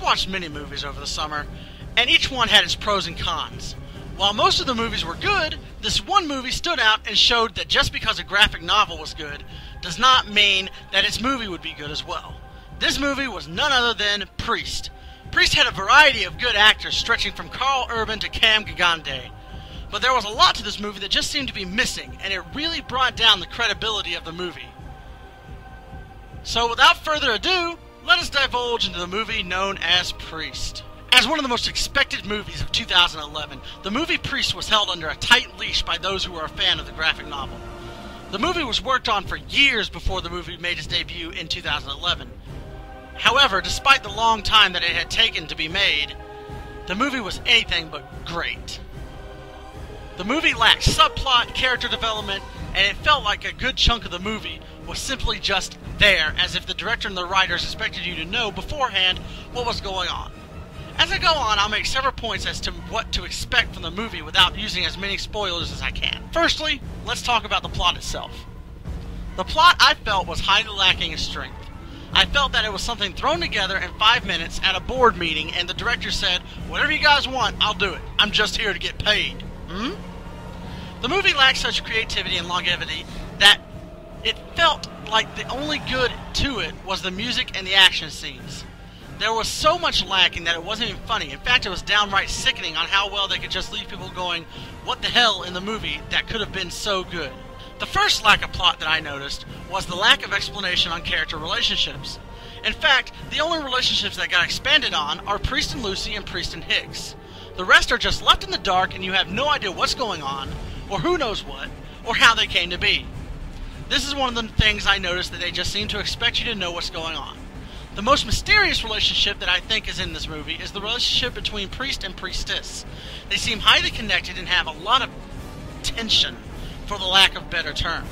watched many movies over the summer, and each one had its pros and cons. While most of the movies were good, this one movie stood out and showed that just because a graphic novel was good does not mean that its movie would be good as well. This movie was none other than Priest. Priest had a variety of good actors stretching from Karl Urban to Cam Gigande. But there was a lot to this movie that just seemed to be missing, and it really brought down the credibility of the movie. So without further ado, let us divulge into the movie known as Priest. As one of the most expected movies of 2011, the movie Priest was held under a tight leash by those who were a fan of the graphic novel. The movie was worked on for years before the movie made its debut in 2011. However, despite the long time that it had taken to be made, the movie was anything but great. The movie lacked subplot, character development, and it felt like a good chunk of the movie was simply just there, as if the director and the writers expected you to know beforehand what was going on. As I go on, I'll make several points as to what to expect from the movie without using as many spoilers as I can. Firstly, let's talk about the plot itself. The plot, I felt, was highly lacking in strength. I felt that it was something thrown together in 5 minutes at a board meeting, and the director said, "Whatever you guys want, I'll do it. I'm just here to get paid." The movie lacked such creativity and longevity that it felt like the only good to it was the music and the action scenes. There was so much lacking that it wasn't even funny. In fact, it was downright sickening on how well they could just leave people going, "What the hell," in the movie that could have been so good. The first lack of plot that I noticed was the lack of explanation on character relationships. In fact, the only relationships that got expanded on are Priest and Lucy and Priest and Hicks. The rest are just left in the dark and you have no idea what's going on, or who knows what, or how they came to be. This is one of the things I noticed, that they just seem to expect you to know what's going on. The most mysterious relationship that I think is in this movie is the relationship between Priest and Priestess. They seem highly connected and have a lot of tension, for the lack of a better term,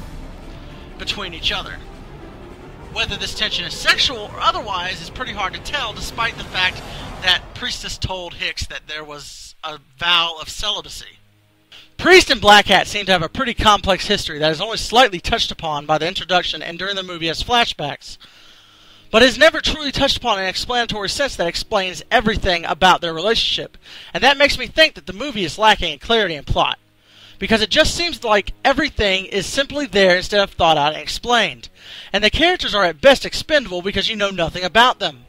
between each other. Whether this tension is sexual or otherwise is pretty hard to tell, despite the fact that Priestess told Hicks that there was a vow of celibacy. Priest and Black Hat seem to have a pretty complex history that is only slightly touched upon by the introduction and during the movie as flashbacks, but is never truly touched upon in an explanatory sense that explains everything about their relationship, and that makes me think that the movie is lacking in clarity and plot, because it just seems like everything is simply there instead of thought out and explained, and the characters are at best expendable because you know nothing about them.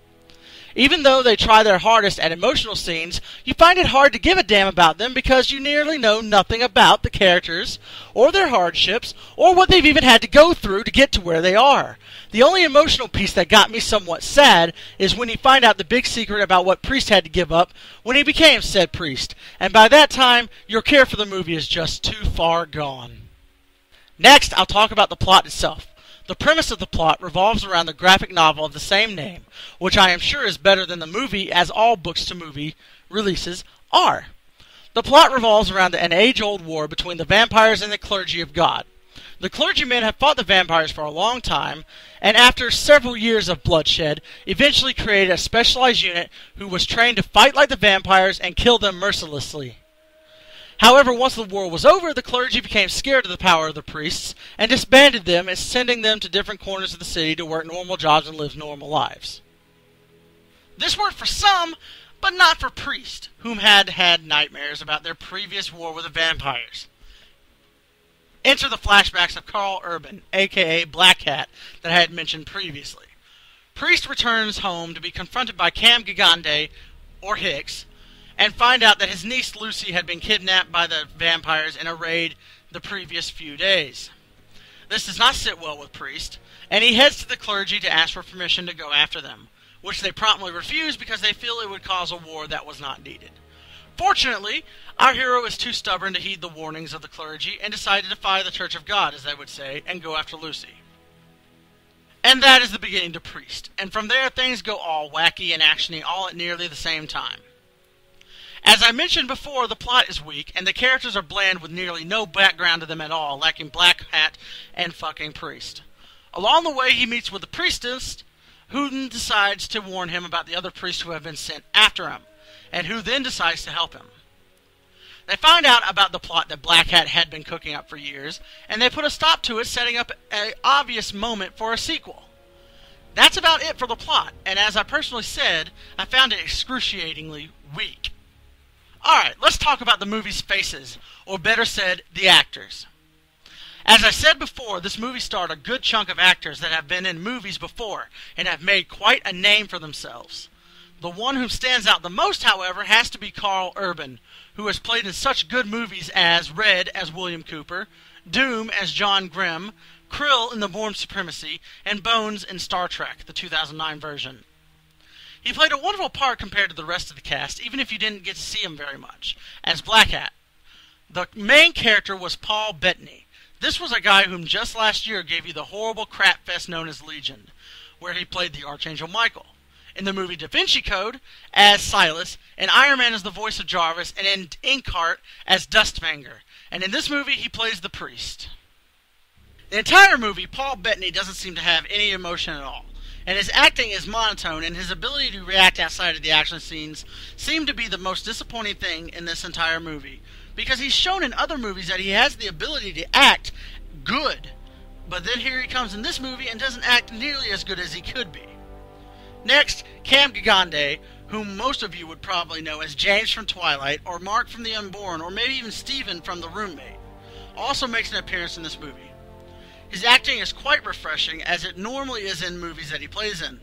Even though they try their hardest at emotional scenes, you find it hard to give a damn about them because you nearly know nothing about the characters, or their hardships, or what they've even had to go through to get to where they are. The only emotional piece that got me somewhat sad is when you find out the big secret about what Priest had to give up when he became said Priest, and by that time, your care for the movie is just too far gone. Next, I'll talk about the plot itself. The premise of the plot revolves around the graphic novel of the same name, which I am sure is better than the movie, as all books-to-movie releases are. The plot revolves around an age-old war between the vampires and the clergy of God. The clergymen have fought the vampires for a long time, and after several years of bloodshed, eventually created a specialized unit who was trained to fight like the vampires and kill them mercilessly. However, once the war was over, the clergy became scared of the power of the priests and disbanded them and sending them to different corners of the city to work normal jobs and live normal lives. This worked for some, but not for Priest, whom had had nightmares about their previous war with the vampires. Enter the flashbacks of Karl Urban, aka Black Hat, that I had mentioned previously. Priest returns home to be confronted by Cam Gigande, or Hicks, and find out that his niece Lucy had been kidnapped by the vampires in a raid the previous few days. This does not sit well with Priest, and he heads to the clergy to ask for permission to go after them, which they promptly refuse because they feel it would cause a war that was not needed. Fortunately, our hero is too stubborn to heed the warnings of the clergy and decided to defy the Church of God, as they would say, and go after Lucy. And that is the beginning to Priest, and from there things go all wacky and actiony all at nearly the same time. As I mentioned before, the plot is weak, and the characters are bland with nearly no background to them at all, lacking Black Hat and fucking Priest. Along the way, he meets with the priestess, who then decides to warn him about the other priests who have been sent after him, and who then decides to help him. They find out about the plot that Black Hat had been cooking up for years, and they put a stop to it, setting up an obvious moment for a sequel. That's about it for the plot, and as I personally said, I found it excruciatingly weak. Alright, let's talk about the movie's faces, or better said, the actors. As I said before, this movie starred a good chunk of actors that have been in movies before, and have made quite a name for themselves. The one who stands out the most, however, has to be Karl Urban, who has played in such good movies as Red as William Cooper, Doom as John Grimm, Krill in The Bourne Supremacy, and Bones in Star Trek, the 2009 version. He played a wonderful part compared to the rest of the cast, even if you didn't get to see him very much, as Black Hat. The main character was Paul Bettany. This was a guy whom just last year gave you the horrible crap fest known as Legion, where he played the Archangel Michael. In the movie Da Vinci Code as Silas, in Iron Man as the voice of Jarvis, and in Inkheart as Dustfanger. And in this movie, he plays the priest. The entire movie, Paul Bettany doesn't seem to have any emotion at all, and his acting is monotone, and his ability to react outside of the action scenes seem to be the most disappointing thing in this entire movie, because he's shown in other movies that he has the ability to act good, but then here he comes in this movie and doesn't act nearly as good as he could be. Next, Cam Gigande, whom most of you would probably know as James from Twilight, or Mark from The Unborn, or maybe even Steven from The Roommate, also makes an appearance in this movie. His acting is quite refreshing, as it normally is in movies that he plays in.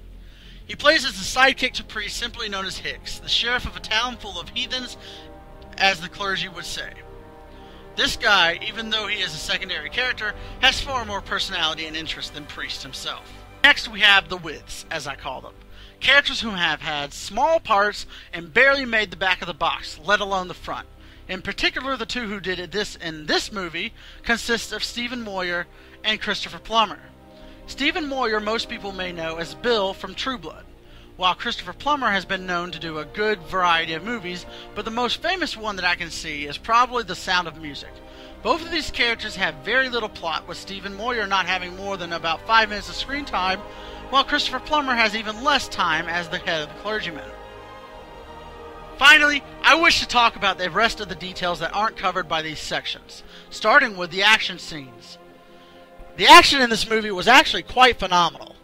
He plays as the sidekick to priest simply known as Hicks, the sheriff of a town full of heathens, as the clergy would say. This guy, even though he is a secondary character, has far more personality and interest than Priest himself. Next we have the Withs, as I call them. Characters who have had small parts and barely made the back of the box, let alone the front. In particular, the two who did this in this movie consists of Stephen Moyer and Christopher Plummer. Stephen Moyer most people may know as Bill from True Blood, while Christopher Plummer has been known to do a good variety of movies, but the most famous one that I can see is probably The Sound of Music. Both of these characters have very little plot, with Stephen Moyer not having more than about 5 minutes of screen time, while Christopher Plummer has even less time as the head of the clergyman. Finally, I wish to talk about the rest of the details that aren't covered by these sections, starting with the action scenes. The action in this movie was actually quite phenomenal,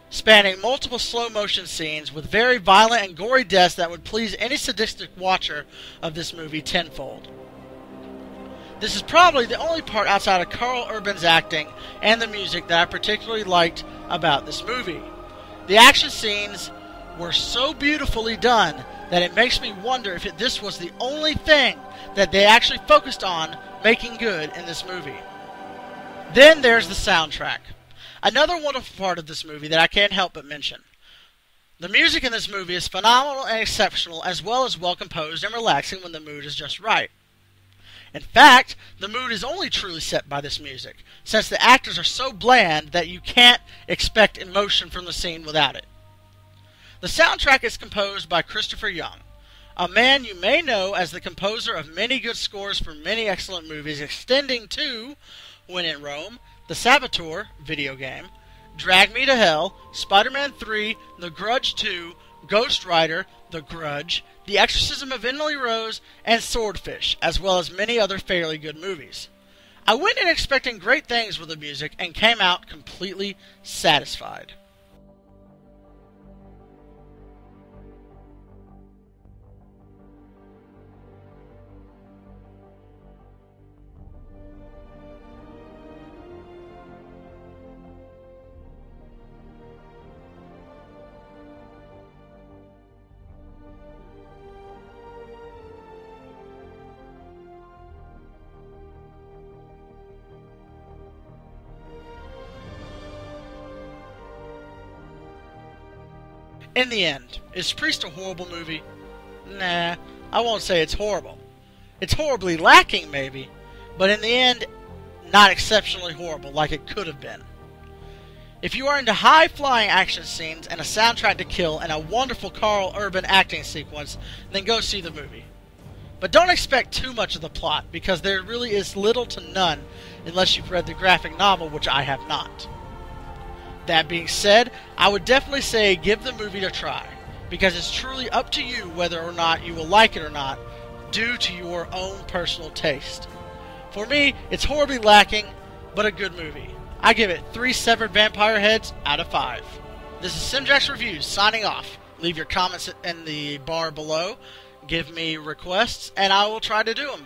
spanning multiple slow-motion scenes with very violent and gory deaths that would please any sadistic watcher of this movie tenfold. This is probably the only part outside of Karl Urban's acting and the music that I particularly liked about this movie. The action scenes were so beautifully done that it makes me wonder if this was the only thing that they actually focused on making good in this movie. Then there's the soundtrack. Another wonderful part of this movie that I can't help but mention. The music in this movie is phenomenal and exceptional, as well as well composed and relaxing when the mood is just right. In fact, the mood is only truly set by this music, since the actors are so bland that you can't expect emotion from the scene without it. The soundtrack is composed by Christopher Young, a man you may know as the composer of many good scores for many excellent movies, extending to When in Rome, The Saboteur video game, Drag Me to Hell, Spider-Man 3, The Grudge 2, Ghost Rider, The Grudge, The Exorcism of Emily Rose, and Swordfish, as well as many other fairly good movies. I went in expecting great things with the music and came out completely satisfied. In the end, is Priest a horrible movie? Nah, I won't say it's horrible. It's horribly lacking, maybe, but in the end, not exceptionally horrible like it could have been. If you are into high-flying action scenes and a soundtrack to kill and a wonderful Karl Urban acting sequence, then go see the movie. But don't expect too much of the plot, because there really is little to none unless you've read the graphic novel, which I have not. That being said, I would definitely say give the movie a try, because it's truly up to you whether or not you will like it or not, due to your own personal taste. For me, it's horribly lacking, but a good movie. I give it 3 severed vampire heads out of 5. This is Semjax Reviews signing off. Leave your comments in the bar below. Give me requests, and I will try to do them.